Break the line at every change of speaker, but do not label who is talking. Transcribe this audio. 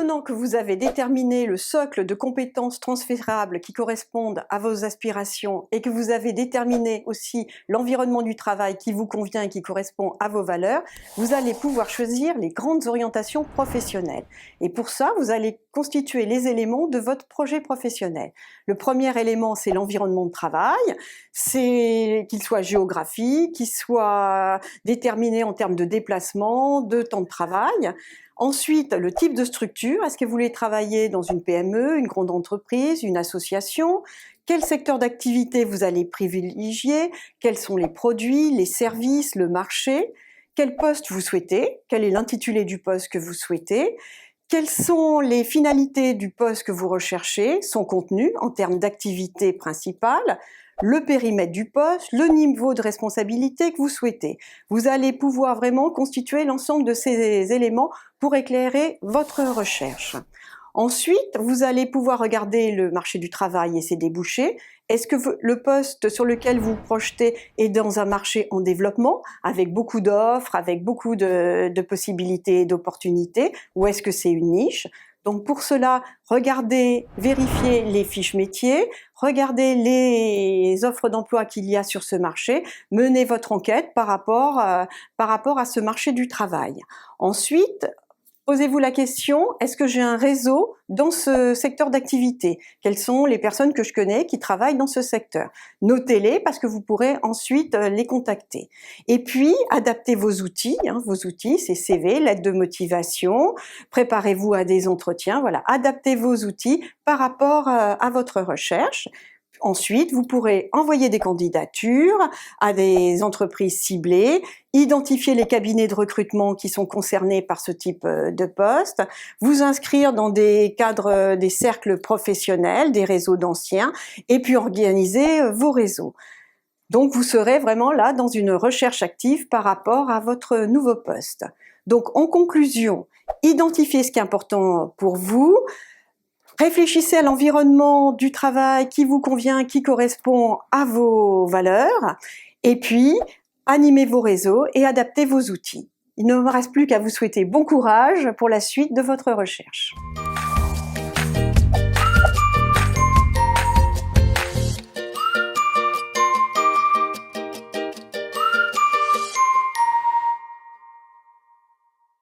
Maintenant que vous avez déterminé le socle de compétences transférables qui correspondent à vos aspirations et que vous avez déterminé aussi l'environnement du travail qui vous convient et qui correspond à vos valeurs, vous allez pouvoir choisir les grandes orientations professionnelles. Et pour ça, vous allez constituer les éléments de votre projet professionnel. Le premier élément, c'est l'environnement de travail, c'est qu'il soit géographique, qu'il soit déterminé en termes de déplacement, de temps de travail. Ensuite, le type de structure. Est-ce que vous voulez travailler dans une PME, une grande entreprise, une association? Quel secteur d'activité vous allez privilégier? Quels sont les produits, les services, le marché? Quel poste vous souhaitez? Quel est l'intitulé du poste que vous souhaitez? Quelles sont les finalités du poste que vous recherchez, son contenu en termes d'activité principale, le périmètre du poste, le niveau de responsabilité que vous souhaitez. Vous allez pouvoir vraiment constituer l'ensemble de ces éléments pour éclairer votre recherche. Ensuite, vous allez pouvoir regarder le marché du travail et ses débouchés. Est-ce que le poste sur lequel vous vous projetez est dans un marché en développement, avec beaucoup d'offres, avec beaucoup de possibilités et d'opportunités, ou est-ce que c'est une niche? Donc pour cela, regardez, vérifiez les fiches métiers, regardez les offres d'emploi qu'il y a sur ce marché, menez votre enquête par rapport à ce marché du travail. Ensuite, posez-vous la question, est-ce que j'ai un réseau dans ce secteur d'activité? Quelles sont les personnes que je connais qui travaillent dans ce secteur? Notez-les parce que vous pourrez ensuite les contacter. Et puis, adaptez vos outils. Vos outils, c'est CV, lettre de motivation, préparez-vous à des entretiens. Voilà, adaptez vos outils par rapport à votre recherche. Ensuite, vous pourrez envoyer des candidatures à des entreprises ciblées, identifier les cabinets de recrutement qui sont concernés par ce type de poste, vous inscrire dans des cadres, des cercles professionnels, des réseaux d'anciens, et puis organiser vos réseaux. Donc, vous serez vraiment là dans une recherche active par rapport à votre nouveau poste. Donc, en conclusion, identifiez ce qui est important pour vous. Réfléchissez à l'environnement du travail qui vous convient, qui correspond à vos valeurs, et puis animez vos réseaux et adaptez vos outils. Il ne me reste plus qu'à vous souhaiter bon courage pour la suite de votre recherche.